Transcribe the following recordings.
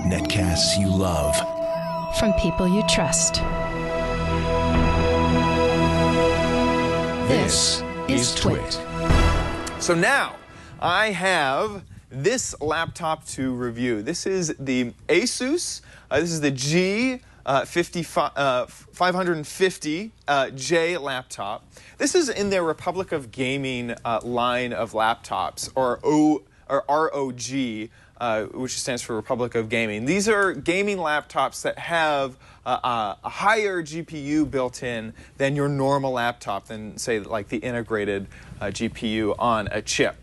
Netcasts you love. From people you trust. This is Twit. So now, I have this laptop to review. This is the Asus. This is the G550J laptop. This is in their Republic of Gaming line of laptops, or ROG, which stands for Republic of Gaming. These are gaming laptops that have a higher GPU built in than your normal laptop, than say like the integrated GPU on a chip.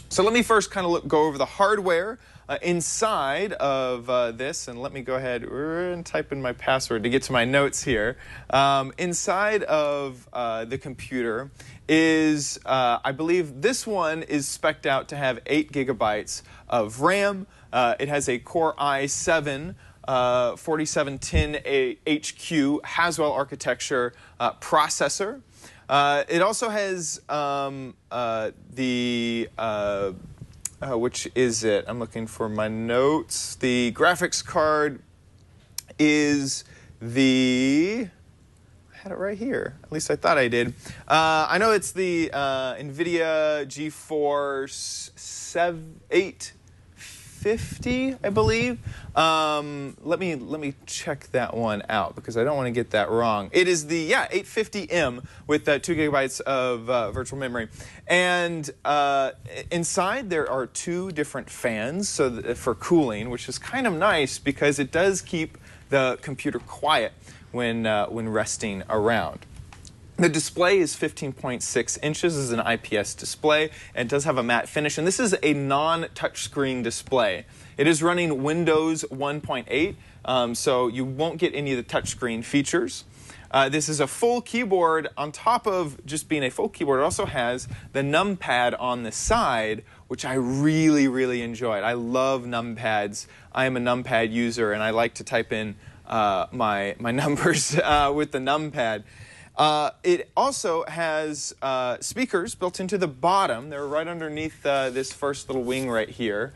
So let me first kind of go over the hardware inside of this, and let me go ahead and type in my password to get to my notes here. Inside of the computer is, I believe this one is spec'd out to have 8 gigabytes of RAM. It has a Core i7 4710 HQ Haswell architecture processor. It also has which is it? I'm looking for my notes. The graphics card is the, I had it right here. At least I thought I did. I know it's the NVIDIA G4 850, I believe. Let me check that one out because I don't want to get that wrong. It is the 850M with 2 gigabytes of virtual memory, and inside there are 2 different fans for cooling, which is kind of nice because it does keep the computer quiet when resting around. The display is 15.6 inches. This is an IPS display, and it does have a matte finish. And this is a non-touchscreen display. It is running Windows 1.8, so you won't get any of the touchscreen features. This is a full keyboard. On top of just being a full keyboard, it also has the numpad on the side, which I really, really enjoyed. I love numpads. I am a numpad user, and I like to type in my numbers with the numpad. It also has speakers built into the bottom. They're right underneath this first little wing right here.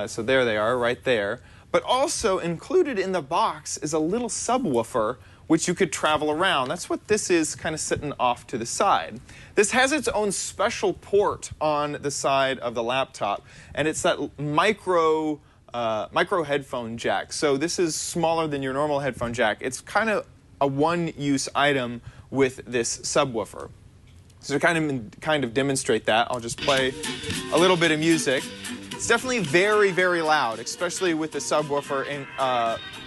So there they are, right there. But also included in the box is a little subwoofer, which you could travel around. That's what this is, kind of sitting off to the side. This has its own special port on the side of the laptop, and it's that micro headphone jack. So this is smaller than your normal headphone jack. It's kind of a one-use item with this subwoofer. So to kind of demonstrate that, I'll just play a little bit of music. It's definitely very, very loud, especially with the subwoofer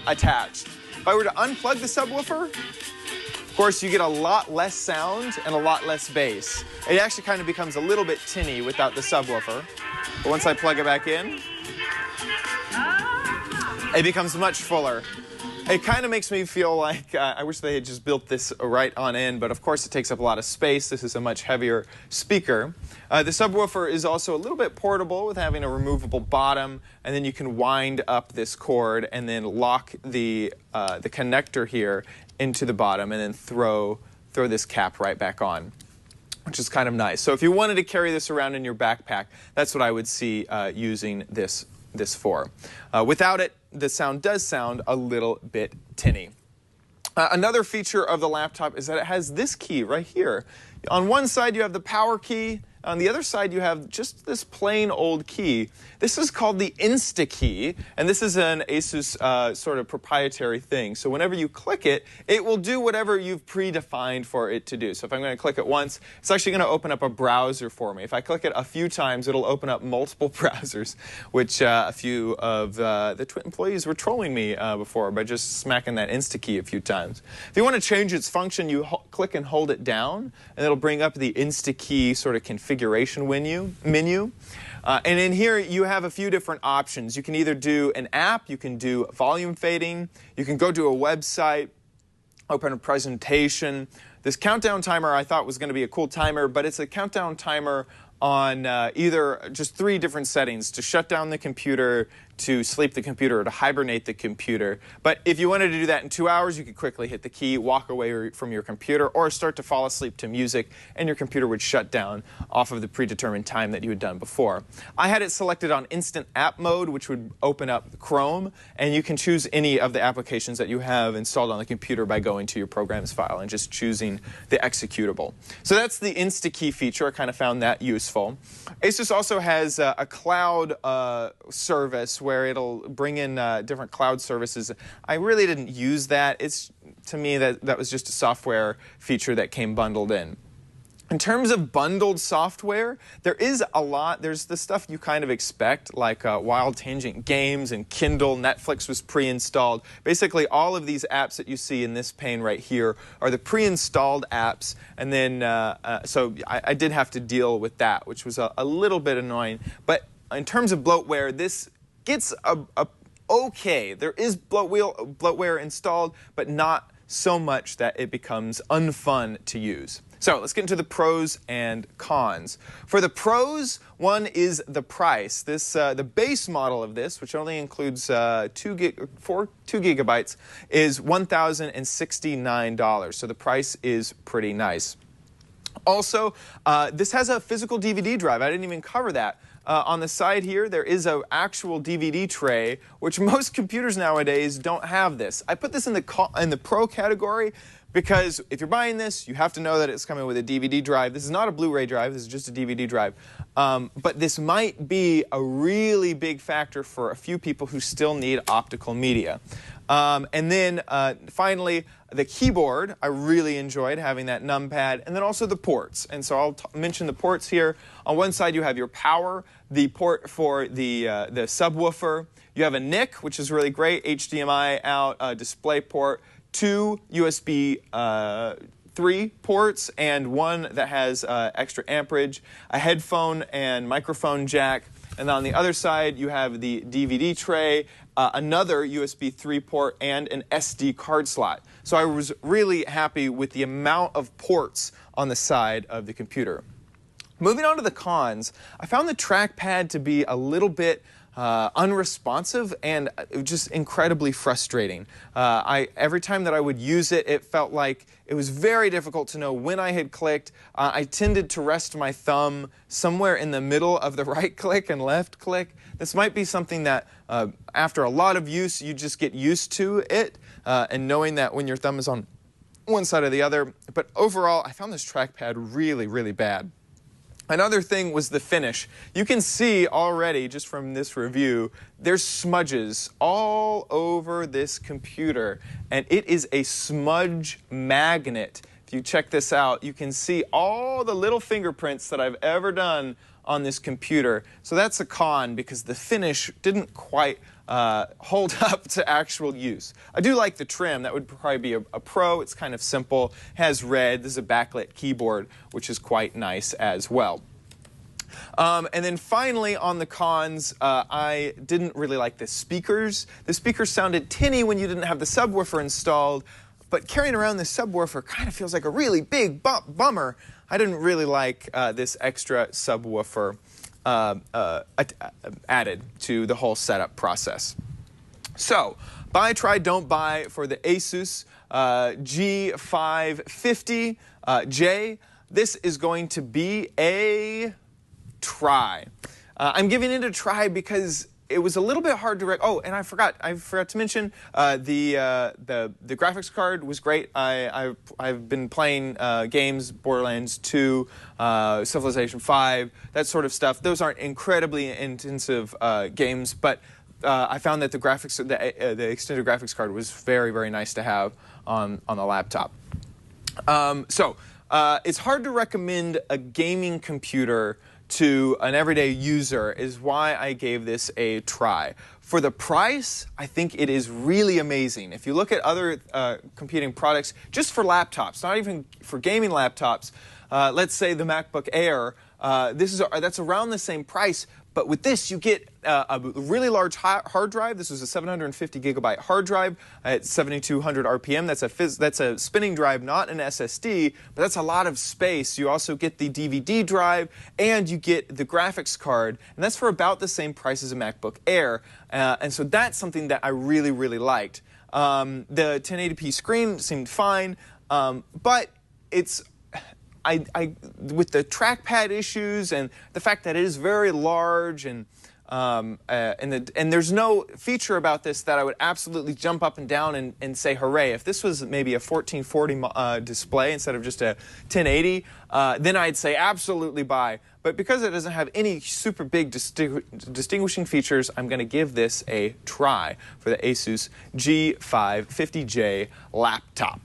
attached. If I were to unplug the subwoofer, of course you get a lot less sound and a lot less bass. It actually kind of becomes a little bit tinny without the subwoofer. But once I plug it back in, it becomes much fuller. It kind of makes me feel like I wish they had just built this right on in, but of course it takes up a lot of space. This is a much heavier speaker. The subwoofer is also a little bit portable with having a removable bottom, and then you can wind up this cord and then lock the connector here into the bottom and then throw this cap right back on, which is kind of nice. So if you wanted to carry this around in your backpack, that's what I would see using this for. Without it, the sound does sound a little bit tinny. Another feature of the laptop is that it has this key right here. On one side you have the power key. On the other side you have just this plain old key. This is called the Insta key, and this is an Asus sort of proprietary thing. So whenever you click it, it will do whatever you've predefined for it to do. So if I'm going to click it once, it's actually going to open up a browser for me. If I click it a few times, it'll open up multiple browsers, which a few of the Twit employees were trolling me before by just smacking that Insta key a few times. If you want to change its function, you click and hold it down, and it'll bring up the Insta key sort of configuration menu. And in here you have a few different options. You can either do an app, you can do volume fading, you can go to a website, open a presentation. This countdown timer I thought was going to be a cool timer, but it's a countdown timer on either just 3 different settings: to shut down the computer, to sleep the computer or to hibernate the computer. But if you wanted to do that in 2 hours, you could quickly hit the key, walk away from your computer, or start to fall asleep to music, and your computer would shut down off of the predetermined time that you had done before. I had it selected on instant app mode, which would open up Chrome, and you can choose any of the applications that you have installed on the computer by going to your programs file and just choosing the executable. So that's the InstaKey feature. I kind of found that useful. Asus also has a cloud service where it'll bring in different cloud services. I really didn't use that. It's, to me, that was just a software feature that came bundled in. In terms of bundled software, there is a lot. There's the stuff you kind of expect, like Wild Tangent Games and Kindle. Netflix was pre-installed. Basically, all of these apps that you see in this pane right here are the pre-installed apps. And then, so I did have to deal with that, which was a little bit annoying. But in terms of bloatware, this gets okay. There is bloatware installed, but not so much that it becomes unfun to use. So let's get into the pros and cons. For the pros, one is the price. The base model of this, which only includes 2 gigabytes, is $1,069. So the price is pretty nice. Also, this has a physical DVD drive. I didn't even cover that. On the side here, there is an actual DVD tray, which most computers nowadays don't have this. I put this in the Pro category because if you're buying this, you have to know that it's coming with a DVD drive. This is not a Blu-ray drive. This is just a DVD drive. But this might be a really big factor for a few people who still need optical media. And then finally, the keyboard. I really enjoyed having that numpad, and then also the ports. And so I'll mention the ports here. On one side, you have your power, the port for the subwoofer. You have a NIC, which is really great, HDMI out, display port, 2 USB 3 ports, and 1 that has extra amperage, a headphone and microphone jack. And on the other side, you have the DVD tray, another USB 3 port, and an SD card slot. So I was really happy with the amount of ports on the side of the computer. Moving on to the cons, I found the trackpad to be a little bit unresponsive and just incredibly frustrating. Every time that I would use it, it felt like it was very difficult to know when I had clicked. I tended to rest my thumb somewhere in the middle of the right click and left click. This might be something that after a lot of use, you just get used to it and knowing that when your thumb is on one side or the other. But overall, I found this trackpad really, really bad. Another thing was the finish. You can see already, just from this review, there's smudges all over this computer, and it is a smudge magnet. If you check this out, you can see all the little fingerprints that I've ever done on this computer. So that's a con, because the finish didn't quite hold up to actual use. I do like the trim. That would probably be a pro. It's kind of simple. Has red. This is a backlit keyboard, which is quite nice as well. And then finally, on the cons, I didn't really like the speakers. The speakers sounded tinny when you didn't have the subwoofer installed, but carrying around the subwoofer kind of feels like a really big bummer. I didn't really like this extra subwoofer added to the whole setup process. So, buy, try, don't buy for the Asus G550J. This is going to be a try. I'm giving it a try because it was a little bit hard to oh, and I forgot to mention the graphics card was great. I've been playing games, Borderlands 2, Civilization 5, that sort of stuff. Those aren't incredibly intensive games, but I found that the extended graphics card was very, very nice to have on the laptop. It's hard to recommend a gaming computer to an everyday user, is why I gave this a try. For the price, I think it is really amazing. If you look at other competing products, just for laptops, not even for gaming laptops, let's say the MacBook Air, that's around the same price, But with this, you get a really large hard drive. This was a 750 gigabyte hard drive at 7,200 RPM. That's a spinning drive, not an SSD, but that's a lot of space. You also get the DVD drive, and you get the graphics card, and that's for about the same price as a MacBook Air. And so that's something that I really, really liked. The 1080p screen seemed fine, but it's with the trackpad issues and the fact that it is very large and there's no feature about this that I would absolutely jump up and down and say hooray. If this was maybe a 1440 display instead of just a 1080, then I'd say absolutely buy. But because it doesn't have any super big distinguishing features, I'm going to give this a try for the Asus G550J laptop.